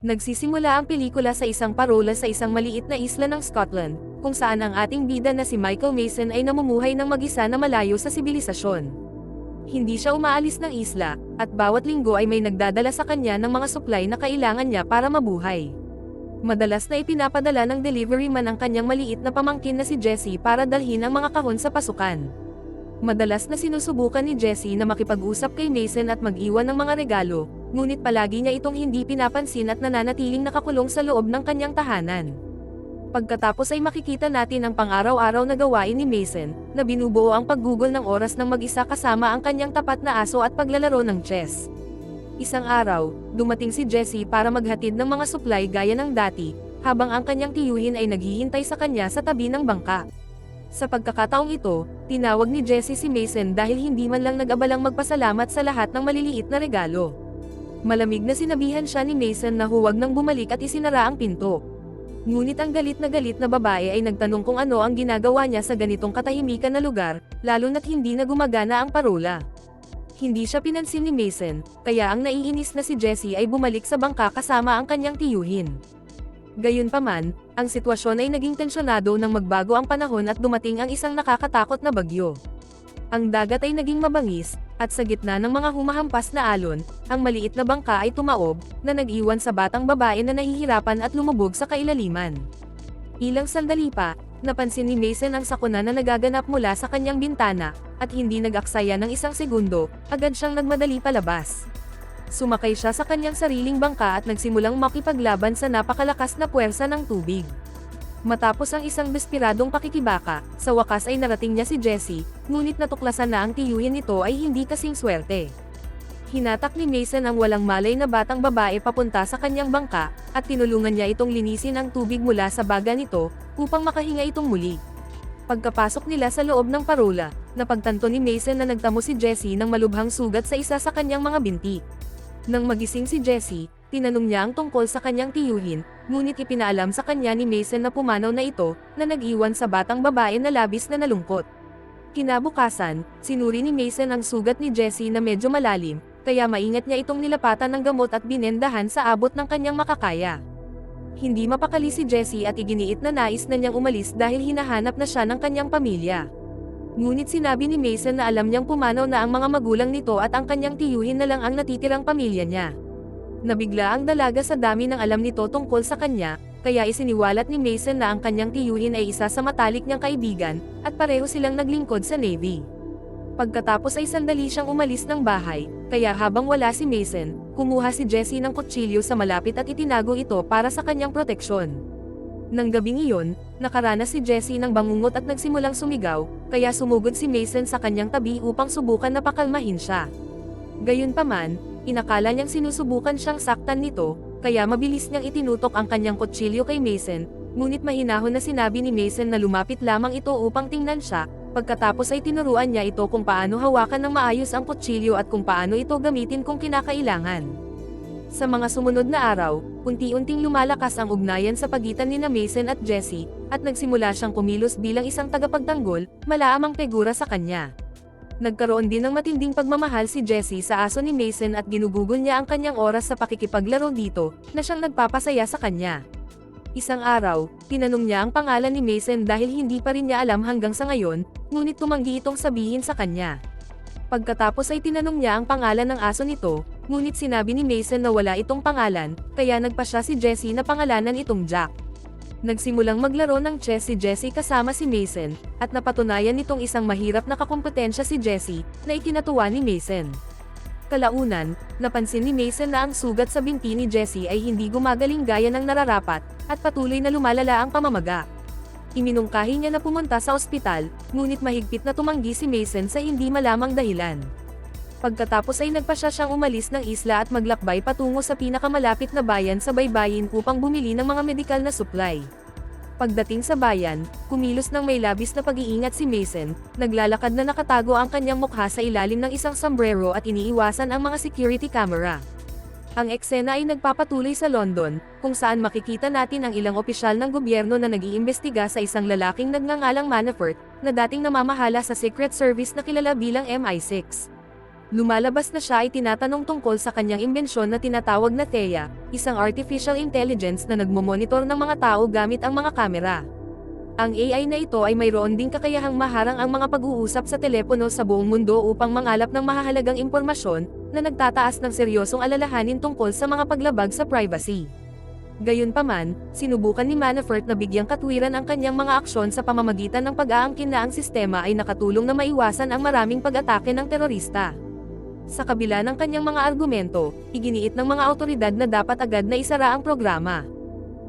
Nagsisimula ang pelikula sa isang parola sa isang maliit na isla ng Scotland, kung saan ang ating bida na si Michael Mason ay namumuhay ng mag-isa na malayo sa sibilisasyon. Hindi siya umaalis ng isla, at bawat linggo ay may nagdadala sa kanya ng mga supply na kailangan niya para mabuhay. Madalas na ipinapadala ng delivery man ang kanyang maliit na pamangkin na si Jessie para dalhin ang mga kahon sa pasukan. Madalas na sinusubukan ni Jessie na makipag-usap kay Mason at mag-iwan ng mga regalo, ngunit palagi niya itong hindi pinapansin at nananatiling nakakulong sa loob ng kanyang tahanan. Pagkatapos ay makikita natin ang pang-araw-araw na gawain ni Mason, na binubuo ang paggugol ng oras ng mag-isa kasama ang kanyang tapat na aso at paglalaro ng chess. Isang araw, dumating si Jessie para maghatid ng mga supply gaya ng dati, habang ang kanyang tiyuhin ay naghihintay sa kanya sa tabi ng bangka. Sa pagkakataong ito, tinawag ni Jessie si Mason dahil hindi man lang nag-abalang magpasalamat sa lahat ng maliliit na regalo. Malamig na sinabihan siya ni Mason na huwag nang bumalik at isinara ang pinto. Ngunit ang galit na babae ay nagtanong kung ano ang ginagawa niya sa ganitong katahimikan na lugar, lalo na't hindi na gumagana ang parola. Hindi siya pinansin ni Mason, kaya ang naiinis na si Jessie ay bumalik sa bangka kasama ang kanyang tiyuhin. Gayunpaman, ang sitwasyon ay naging tensyonado nang magbago ang panahon at dumating ang isang nakakatakot na bagyo. Ang dagat ay naging mabangis, at sa gitna ng mga humahampas na alon, ang maliit na bangka ay tumaob, na nag-iwan sa batang babae na nahihirapan at lumubog sa kailaliman. Ilang sandali pa, napansin ni Mason ang sakuna na nagaganap mula sa kanyang bintana, at hindi nag-aksaya ng isang segundo, agad siyang nagmadali palabas. Sumakay siya sa kanyang sariling bangka at nagsimulang makipaglaban sa napakalakas na puwersa ng tubig. Matapos ang isang despiradong pakikibaka, sa wakas ay narating niya si Jessie, ngunit natuklasan na ang tiyuhin nito ay hindi kasing swerte. Hinatak ni Mason ang walang malay na batang babae papunta sa kanyang bangka, at tinulungan niya itong linisin ang tubig mula sa baga nito, upang makahinga itong muli. Pagkapasok nila sa loob ng parola, napagtanto ni Mason na nagtamo si Jessie ng malubhang sugat sa isa sa kanyang mga binti. Nang magising si Jessie, tinanong niya ang tungkol sa kanyang tiyuhin, ngunit ipinaalam sa kanya ni Mason na pumanaw na ito, na nag-iwan sa batang babae na labis na nalungkot. Kinabukasan, sinuri ni Mason ang sugat ni Jessie na medyo malalim, kaya maingat niya itong nilapatan ng gamot at binendahan sa abot ng kanyang makakaya. Hindi mapakali si Jessie at iginiit na nais na niyang umalis dahil hinahanap na siya ng kanyang pamilya. Ngunit sinabi ni Mason na alam niyang pumanaw na ang mga magulang nito at ang kanyang tiyuhin na lang ang natitirang pamilya niya. Nabigla ang dalaga sa dami ng alam nito tungkol sa kanya, kaya isiniwalat ni Mason na ang kanyang tiyuhin ay isa sa matalik niyang kaibigan, at pareho silang naglingkod sa Navy. Pagkatapos ay sandali siyang umalis ng bahay, kaya habang wala si Mason, kumuha si Jessie ng kutsilyo sa malapit at itinago ito para sa kanyang proteksyon. Nang gabing iyon, nakaranas si Jessie ng bangungot at nagsimulang sumigaw, kaya sumugod si Mason sa kanyang tabi upang subukan na pakalmahin siya. Gayunpaman, inakala niyang sinusubukan siyang saktan nito, kaya mabilis niyang itinutok ang kanyang kutsilyo kay Mason, ngunit mahinahon na sinabi ni Mason na lumapit lamang ito upang tingnan siya, pagkatapos ay tinuruan niya ito kung paano hawakan ng maayos ang kutsilyo at kung paano ito gamitin kung kinakailangan. Sa mga sumunod na araw, unti-unting lumalakas ang ugnayan sa pagitan nina Mason at Jessie, at nagsimula siyang kumilos bilang isang tagapagtanggol, malaamang figura sa kanya. Nagkaroon din ng matinding pagmamahal si Jessie sa aso ni Mason at ginugugol niya ang kanyang oras sa pakikipaglaro dito, na siyang nagpapasaya sa kanya. Isang araw, tinanong niya ang pangalan ni Mason dahil hindi pa rin niya alam hanggang sa ngayon, ngunit tumanggi itong sabihin sa kanya. Pagkatapos ay tinanong niya ang pangalan ng aso nito, ngunit sinabi ni Mason na wala itong pangalan, kaya nagpasya si Jessie na pangalanan itong Jack. Nagsimulang maglaro ng chess si Jessie kasama si Mason, at napatunayan nitong isang mahirap na kakumpetensya si Jessie, na ikinatuwa ni Mason. Kalaunan, napansin ni Mason na ang sugat sa binti ni Jessie ay hindi gumagaling gaya ng nararapat, at patuloy na lumalala ang pamamaga. Iminungkahi niya na pumunta sa ospital, ngunit mahigpit na tumanggi si Mason sa hindi malamang dahilan. Pagkatapos ay nagpasya siyang umalis ng isla at maglakbay patungo sa pinakamalapit na bayan sa baybayin upang bumili ng mga medikal na supply. Pagdating sa bayan, kumilos ng may labis na pag-iingat si Mason, naglalakad na nakatago ang kanyang mukha sa ilalim ng isang sombrero at iniiwasan ang mga security camera. Ang eksena ay nagpapatuloy sa London, kung saan makikita natin ang ilang opisyal ng gobyerno na nag-iimbestiga sa isang lalaking nagngangalang Manafort, na dating namamahala sa Secret Service na kilala bilang MI6. Lumalabas na siya ay tinatanong tungkol sa kanyang imbensyon na tinatawag na Theia, isang artificial intelligence na nagmomonitor ng mga tao gamit ang mga kamera. Ang AI na ito ay mayroon ding kakayahang maharang ang mga pag-uusap sa telepono sa buong mundo upang mangalap ng mahahalagang impormasyon, na nagtataas ng seryosong alalahanin tungkol sa mga paglabag sa privacy. Gayunpaman, sinubukan ni Manafort na bigyang katwiran ang kanyang mga aksyon sa pamamagitan ng pag-aangkin na ang sistema ay nakatulong na maiwasan ang maraming pag-atake ng terorista. Sa kabila ng kanyang mga argumento, iginiit ng mga awtoridad na dapat agad na isara ang programa.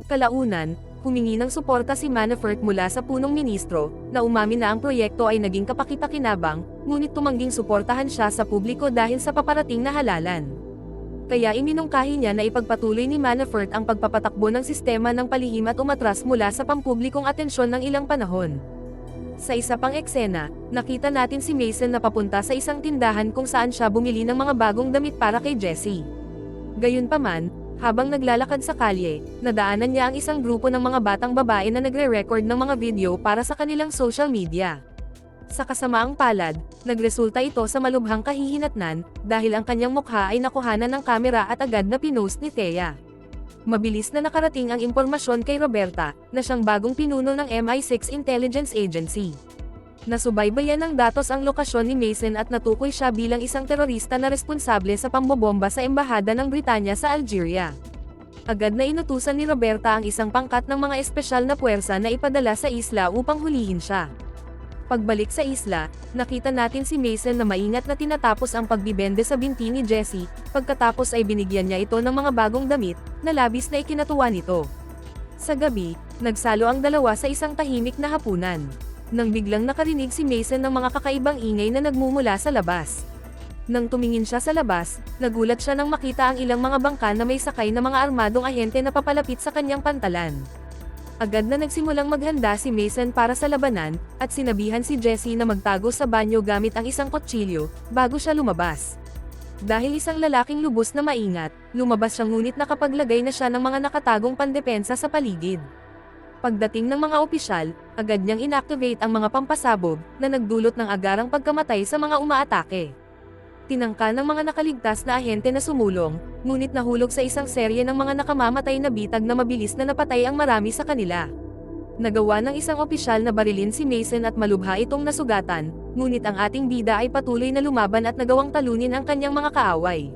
Kalaunan, humingi ng suporta si Manafort mula sa punong ministro, na umamin na ang proyekto ay naging kapaki-pakinabang, ngunit tumangging suportahan siya sa publiko dahil sa paparating na halalan. Kaya iminungkahi niya na ipagpatuloy ni Manafort ang pagpapatakbo ng sistema ng palihim at umatras mula sa pampublikong atensyon ng ilang panahon. Sa isa pang eksena, nakita natin si Mason na papunta sa isang tindahan kung saan siya bumili ng mga bagong damit para kay Jessie. Gayunpaman, habang naglalakad sa kalye, nadaanan niya ang isang grupo ng mga batang babae na nagre-record ng mga video para sa kanilang social media. Sa kasamaang palad, nagresulta ito sa malubhang kahihinatnan, dahil ang kanyang mukha ay nakuhanan ng kamera at agad na pinost ni Theia. Mabilis na nakarating ang impormasyon kay Roberta, na siyang bagong pinuno ng MI6 Intelligence Agency. Nasubaybayan ng datos ang lokasyon ni Mason at natukoy siya bilang isang terorista na responsable sa pambobomba sa embahada ng Britanya sa Algeria. Agad na inutusan ni Roberta ang isang pangkat ng mga espesyal na puwersa na ipadala sa isla upang hulihin siya. Pagbalik sa isla, nakita natin si Mason na maingat na tinatapos ang pagbibende sa binti ni Jessie, pagkatapos ay binigyan niya ito ng mga bagong damit, na labis na ikinatuwa nito. Sa gabi, nagsalo ang dalawa sa isang tahimik na hapunan. Nang biglang nakarinig si Mason ng mga kakaibang ingay na nagmumula sa labas. Nang tumingin siya sa labas, nagulat siya nang makita ang ilang mga bangka na may sakay na mga armadong ahente na papalapit sa kanyang pantalan. Agad na nagsimulang maghanda si Mason para sa labanan, at sinabihan si Jessie na magtago sa banyo gamit ang isang kutsilyo, bago siya lumabas. Dahil isang lalaking lubos na maingat, lumabas siya ngunit nakapaglagay na siya ng mga nakatagong pandepensa sa paligid. Pagdating ng mga opisyal, agad niyang inactivate ang mga pampasabog, na nagdulot ng agarang pagkamatay sa mga umaatake. Tinangka ng mga nakaligtas na ahente na sumulong, ngunit nahulog sa isang serye ng mga nakamamatay na bitag na mabilis na napatay ang marami sa kanila. Nagawa ng isang opisyal na barilin si Mason at malubha itong nasugatan, ngunit ang ating bida ay patuloy na lumaban at nagawang talunin ang kanyang mga kaaway.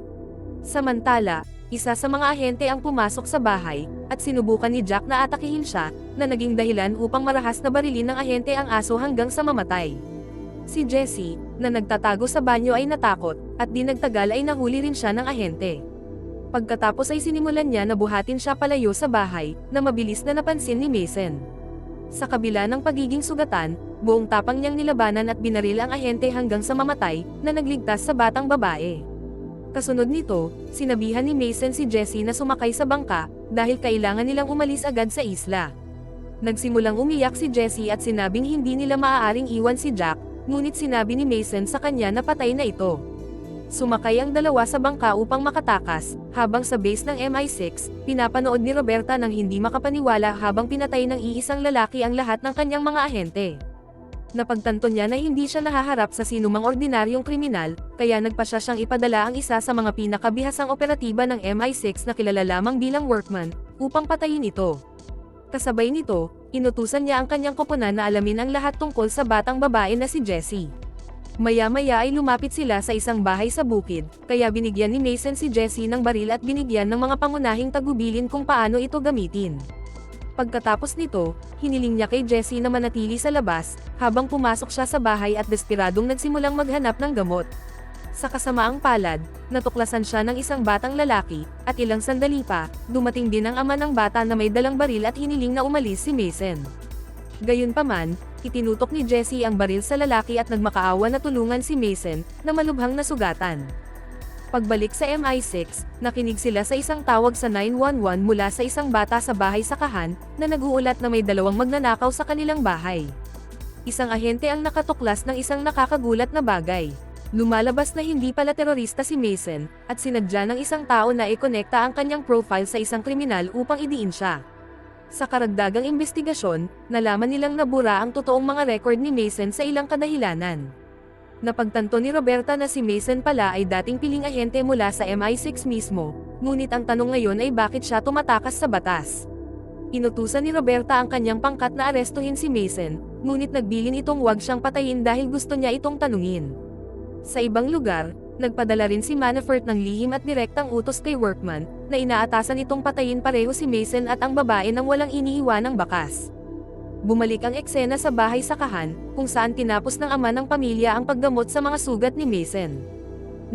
Samantala, isa sa mga ahente ang pumasok sa bahay, at sinubukan ni Jack na atakihin siya, na naging dahilan upang marahas na barilin ng ahente ang aso hanggang sa mamatay. Si Jessie, na nagtatago sa banyo ay natakot, at di nagtagal ay nahuli rin siya ng ahente. Pagkatapos ay sinimulan niya na buhatin siya palayo sa bahay, na mabilis na napansin ni Mason. Sa kabila ng pagiging sugatan, buong tapang niyang nilabanan at binaril ang ahente hanggang sa mamatay, na nagligtas sa batang babae. Kasunod nito, sinabihan ni Mason si Jessie na sumakay sa bangka, dahil kailangan nilang umalis agad sa isla. Nagsimulang umiyak si Jessie at sinabing hindi nila maaaring iwan si Jack, ngunit sinabi ni Mason sa kanya na patay na ito. Sumakay ang dalawa sa bangka upang makatakas, habang sa base ng MI6, pinapanood ni Roberta nang hindi makapaniwala habang pinatay ng iisang lalaki ang lahat ng kanyang mga ahente. Napagtanto niya na hindi siya nahaharap sa sinumang ordinaryong kriminal, kaya nagpasya siyang ipadala ang isa sa mga pinakabihasang operatiba ng MI6 na kilala lamang bilang Workman, upang patayin ito. Kasabay nito, inutusan niya ang kanyang koponan na alamin ang lahat tungkol sa batang babae na si Jessie. Maya-maya ay lumapit sila sa isang bahay sa bukid, kaya binigyan ni Mason si Jessie ng baril at binigyan ng mga pangunahing tagubilin kung paano ito gamitin. Pagkatapos nito, hiniling niya kay Jessie na manatili sa labas, habang pumasok siya sa bahay at despiradong nagsimulang maghanap ng gamot. Sa kasamaang palad, natuklasan siya ng isang batang lalaki, at ilang sandali pa, dumating din ang ama ng bata na may dalang baril at hiniling na umalis si Mason. Gayunpaman, itinutok ni Jessie ang baril sa lalaki at nagmakaawa na tulungan si Mason, na malubhang nasugatan. Pagbalik sa MI6, nakinig sila sa isang tawag sa 911 mula sa isang bata sa bahay sa Kahan, na nag-uulat na may dalawang magnanakaw sa kanilang bahay. Isang ahente ang nakatuklas ng isang nakakagulat na bagay. Lumalabas na hindi pala terorista si Mason, at sinadya ng isang tao na i-konekta ang kanyang profile sa isang kriminal upang idiin siya. Sa karagdagang investigasyon, nalaman nilang nabura ang totoong mga record ni Mason sa ilang kadahilanan. Napagtanto ni Roberta na si Mason pala ay dating piling ahente mula sa MI6 mismo, ngunit ang tanong ngayon ay bakit siya tumatakas sa batas. Inutusan ni Roberta ang kanyang pangkat na arestuhin si Mason, ngunit nagbilin itong huwag siyang patayin dahil gusto niya itong tanungin. Sa ibang lugar, nagpadala rin si Manafort ng lihim at direktang utos kay Workman, na inaatasan itong patayin pareho si Mason at ang babae nang walang iniiwanang bakas. Bumalik ang eksena sa bahay sa Kahan, kung saan tinapos ng ama ng pamilya ang paggamot sa mga sugat ni Mason.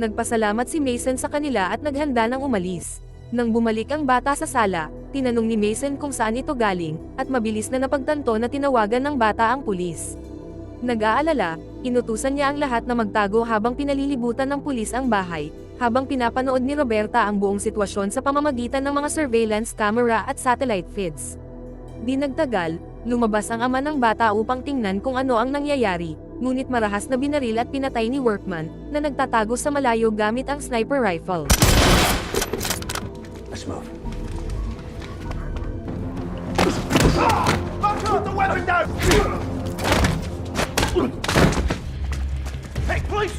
Nagpasalamat si Mason sa kanila at naghanda ng umalis. Nang bumalik ang bata sa sala, tinanong ni Mason kung saan ito galing, at mabilis na napagtanto na tinawagan ng bata ang pulis. Nag-aalala, inutusan niya ang lahat na magtago habang pinalilibutan ng pulis ang bahay, habang pinapanood ni Roberta ang buong sitwasyon sa pamamagitan ng mga surveillance camera at satellite feeds. Di nagtagal, lumabas ang ama ng bata upang tingnan kung ano ang nangyayari, ngunit marahas na binaril at pinatay ni Workman, na nagtatago sa malayo gamit ang sniper rifle. Let's move. Put the weapon down! Hey, police!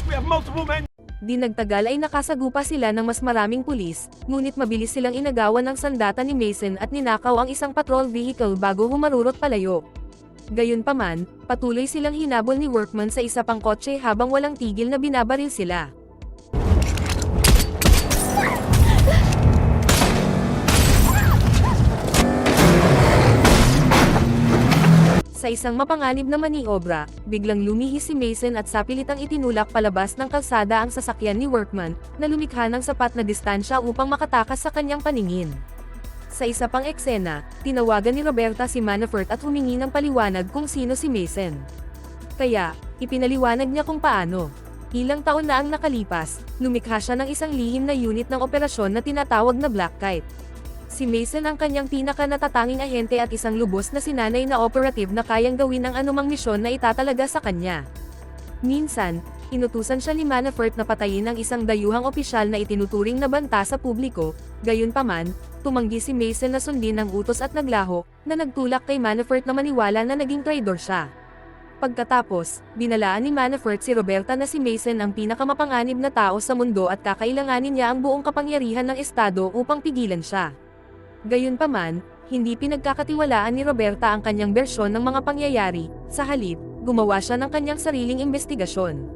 We have multiple men. Di nagtagal ay nakasagupa sila ng mas maraming pulis, ngunit mabilis silang inagawan ng sandata ni Mason at ninakaw ang isang patrol vehicle bago humarurot palayo. Gayunpaman, patuloy silang hinabol ni Workman sa isa pang kotse habang walang tigil na binabaril sila. Sa isang mapanganib na maniobra, biglang lumihis si Mason at sapilitang itinulak palabas ng kalsada ang sasakyan ni Workman, na lumikha ng sapat na distansya upang makatakas sa kanyang paningin. Sa isa pang eksena, tinawagan ni Roberta si Manafort at humingi ng paliwanag kung sino si Mason. Kaya, ipinaliwanag niya kung paano. Ilang taon na ang nakalipas, lumikha siya ng isang lihim na unit ng operasyon na tinatawag na Black Kite. Si Mason ang kanyang pinaka-natatanging ahente at isang lubos na sinanay na operative na kayang gawin ang anumang misyon na itatalaga sa kanya. Minsan, inutusan siya ni Manafort na patayin ang isang dayuhang opisyal na itinuturing na banta sa publiko, gayunpaman, tumanggi si Mason na sundin ang utos at naglaho, na nagtulak kay Manafort na maniwala na naging traidor siya. Pagkatapos, binalaan ni Manafort si Roberta na si Mason ang pinakamapanganib na tao sa mundo at kakailanganin niya ang buong kapangyarihan ng estado upang pigilan siya. Gayunpaman, hindi pinagkakatiwalaan ni Roberta ang kanyang bersyon ng mga pangyayari, sa halip, gumawa siya ng kanyang sariling investigasyon.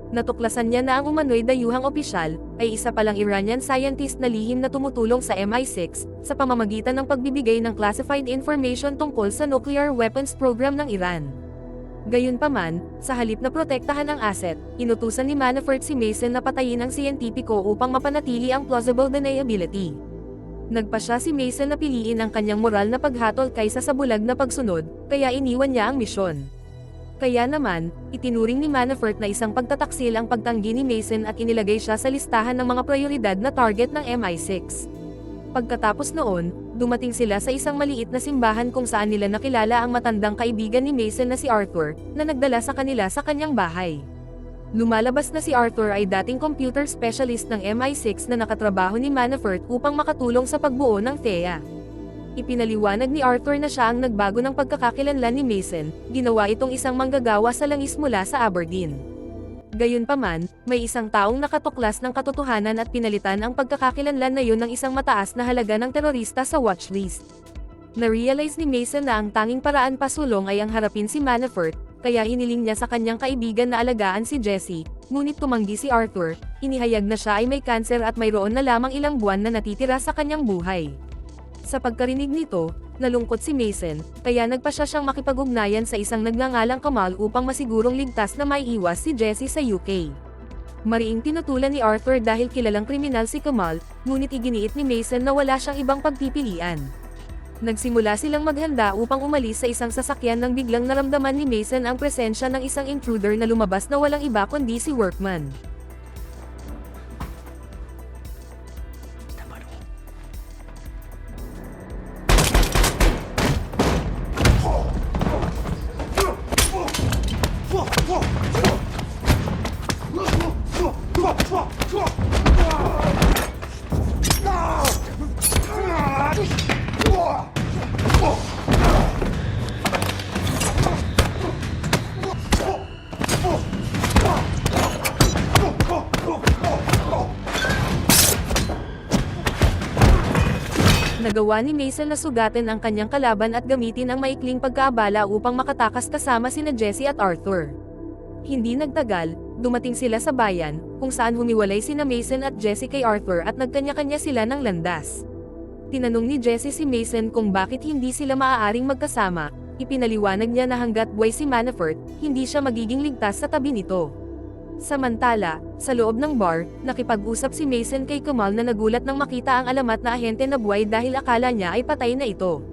Natuklasan niya na ang umano'y dayuhang opisyal, ay isa palang Iranian scientist na lihim na tumutulong sa MI6, sa pamamagitan ng pagbibigay ng classified information tungkol sa nuclear weapons program ng Iran. Gayunpaman, sa halip na protektahan ang asset, inutusan ni Manafort si Mason na patayin ang siyentipiko upang mapanatili ang plausible deniability. Nagpa siya si Mason na piliin ang kanyang moral na paghatol kaysa sa bulag na pagsunod, kaya iniwan niya ang misyon. Kaya naman, itinuring ni Manafort na isang pagtataksil ang pagtanggi ni Mason at inilagay siya sa listahan ng mga prioridad na target ng MI6. Pagkatapos noon, dumating sila sa isang maliit na simbahan kung saan nila nakilala ang matandang kaibigan ni Mason na si Arthur, na nagdala sa kanila sa kanyang bahay. Lumalabas na si Arthur ay dating computer specialist ng MI6 na nakatrabaho ni Manafort upang makatulong sa pagbuo ng THEA. Ipinaliwanag ni Arthur na siya ang nagbago ng pagkakakilanlan ni Mason, ginawa itong isang manggagawa sa langis mula sa Aberdeen. Gayunpaman, may isang taong nakatuklas ng katotohanan at pinalitan ang pagkakakilanlan na yun ng isang mataas na halaga ng terorista sa watchlist. Na-realize ni Mason na ang tanging paraan pasulong ay ang harapin si Manafort, kaya hiniling niya sa kanyang kaibigan na alagaan si Jesse, ngunit tumanggi si Arthur, inihayag na siya ay may kanser at mayroon na lamang ilang buwan na natitira sa kanyang buhay. Sa pagkarinig nito, nalungkot si Mason, kaya nagpa siya siyang makipag-ugnayan sa isang nagngangalang Kamal upang masigurong ligtas na maiiwas si Jesse sa UK. Mariing tinutulan ni Arthur dahil kilalang kriminal si Kamal, ngunit iginiit ni Mason na wala siyang ibang pagpipilian. Nagsimula silang maghanda upang umalis sa isang sasakyan nang biglang naramdaman ni Mason ang presensya ng isang intruder na lumabas na walang iba kundi si Workman. Nagawa ni Mason na sugatin ang kanyang kalaban at gamitin ang maikling pagkaabala upang makatakas kasama sina Jesse at Arthur. Hindi nagtagal, dumating sila sa bayan, kung saan humiwalay sina Mason at Jesse kay Arthur at nagkanya-kanya sila ng landas. Tinanong ni Jesse si Mason kung bakit hindi sila maaaring magkasama, ipinaliwanag niya na hanggat buhay si Manafort, hindi siya magiging ligtas sa tabi nito. Samantala, sa loob ng bar, nakipag-usap si Mason kay Kamal na nagulat nang makita ang alamat na ahente na buhay dahil akala niya ay patay na ito.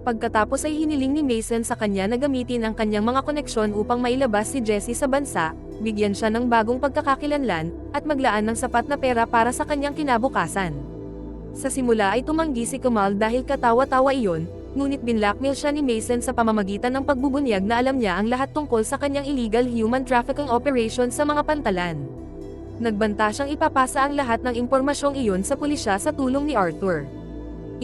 Pagkatapos ay hiniling ni Mason sa kanya na gamitin ang kanyang mga koneksyon upang mailabas si Jesse sa bansa, bigyan siya ng bagong pagkakakilanlan, at maglaan ng sapat na pera para sa kanyang kinabukasan. Sa simula ay tumanggi si Kamal dahil katawa-tawa iyon, ngunit binlackmail siya ni Mason sa pamamagitan ng pagbubunyag na alam niya ang lahat tungkol sa kanyang illegal human trafficking operation sa mga pantalan. Nagbanta siyang ipapasa ang lahat ng impormasyong iyon sa pulisya sa tulong ni Arthur.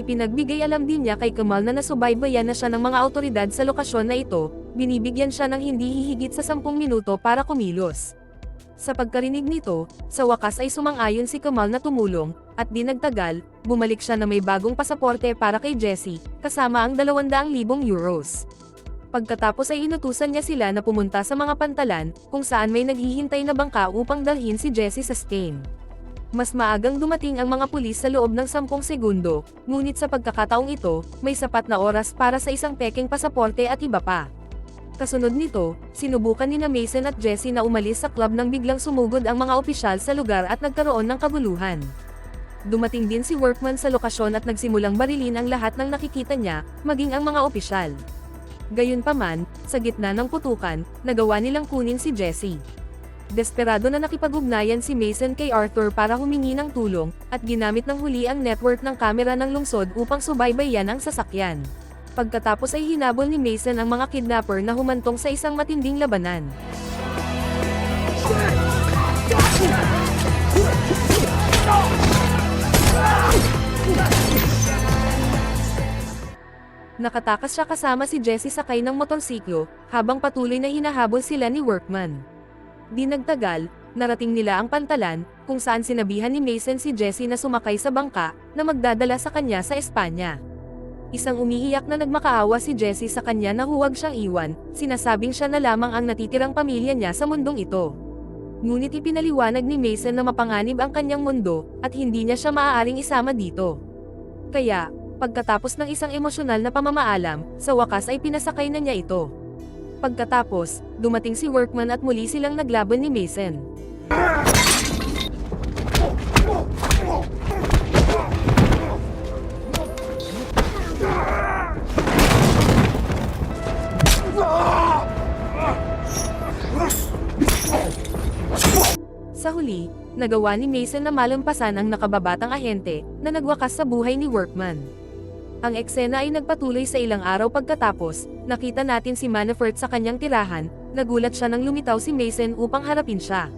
Ipinagbigay alam din niya kay Kamal na nasubaybayan na siya ng mga awtoridad sa lokasyon na ito, binibigyan siya ng hindi hihigit sa 10 minuto para kumilos. Sa pagkarinig nito, sa wakas ay sumang-ayon si Kamal na tumulong, at di nagtagal, bumalik siya na may bagong pasaporte para kay Jesse, kasama ang 200,000 euros. Pagkatapos ay inutusan niya sila na pumunta sa mga pantalan, kung saan may naghihintay na bangka upang dalhin si Jesse sa Spain. Mas maagang dumating ang mga pulis sa loob ng 10 segundo, ngunit sa pagkakataong ito, may sapat na oras para sa isang pekeng pasaporte at iba pa. Kasunod nito, sinubukan ni Mason at Jesse na umalis sa club nang biglang sumugod ang mga opisyal sa lugar at nagkaroon ng kaguluhan. Dumating din si Workman sa lokasyon at nagsimulang barilin ang lahat ng nakikita niya, maging ang mga opisyal. Gayunpaman, sa gitna ng putukan, nagawa nilang kunin si Jesse. Desperado na nakipag-ugnayan si Mason kay Arthur para humingi ng tulong, at ginamit ng huli ang network ng kamera ng lungsod upang subaybayan ang sasakyan. Pagkatapos ay hinabol ni Mason ang mga kidnapper na humantong sa isang matinding labanan. Nakatakas siya kasama si Jesse sakay ng motorsiklo, habang patuloy na hinahabol sila ni Workman. Di nagtagal, narating nila ang pantalan, kung saan sinabihan ni Mason si Jesse na sumakay sa bangka, na magdadala sa kanya sa Espanya. Isang umiiyak na nagmakaawa si Jesse sa kanya na huwag siyang iwan, sinasabing siya na lamang ang natitirang pamilya niya sa mundong ito. Ngunit ipinaliwanag ni Mason na mapanganib ang kanyang mundo, at hindi niya siya maaaring isama dito. Kaya, pagkatapos ng isang emosyonal na pamamaalam, sa wakas ay pinasakay na niya ito. Pagkatapos, dumating si Workman at muli silang naglaban ni Mason. Sa huli, nagawa ni Mason na malampasan ang nakababatang ahente, na nagwakas sa buhay ni Workman. Ang eksena ay nagpatuloy sa ilang araw pagkatapos, nakita natin si Manafort sa kanyang tirahan, nagulat siya nang lumitaw si Mason upang harapin siya.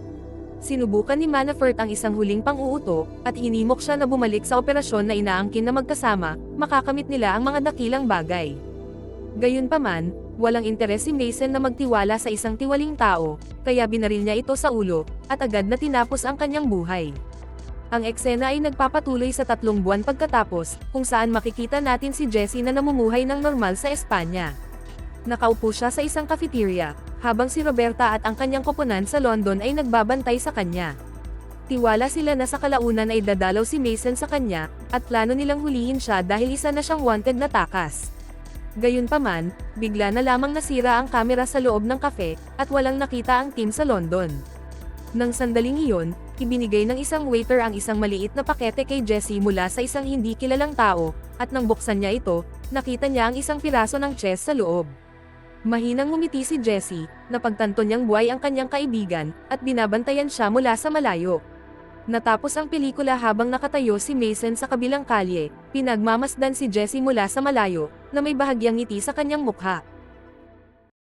Sinubukan ni Manafort ang isang huling pang-uuto, at hinimok siya na bumalik sa operasyon na inaangkin na magkasama, makakamit nila ang mga dakilang bagay. Gayunpaman, walang interes si Mason na magtiwala sa isang tiwaling tao, kaya binaril niya ito sa ulo, at agad na tinapos ang kanyang buhay. Ang eksena ay nagpapatuloy sa 3 buwan pagkatapos, kung saan makikita natin si Jesse na namumuhay ng normal sa Espanya. Nakaupo siya sa isang cafeteria, habang si Roberta at ang kanyang koponan sa London ay nagbabantay sa kanya. Tiwala sila na sa kalaunan ay dadalaw si Mason sa kanya, at plano nilang hulihin siya dahil isa na siyang wanted na takas. Gayunpaman, bigla na lamang nasira ang kamera sa loob ng kafe, at walang nakita ang team sa London. Nang sandaling iyon, ibinigay ng isang waiter ang isang maliit na pakete kay Jessie mula sa isang hindi kilalang tao, at nang buksan niya ito, nakita niya ang isang piraso ng chess sa loob. Mahinang ngumiti si Jessie, napagtanto niyang buhay ang kanyang kaibigan, at binabantayan siya mula sa malayo. Natapos ang pelikula habang nakatayo si Mason sa kabilang kalye, pinagmamasdan si Jessie mula sa malayo, na may bahagyang ngiti sa kanyang mukha.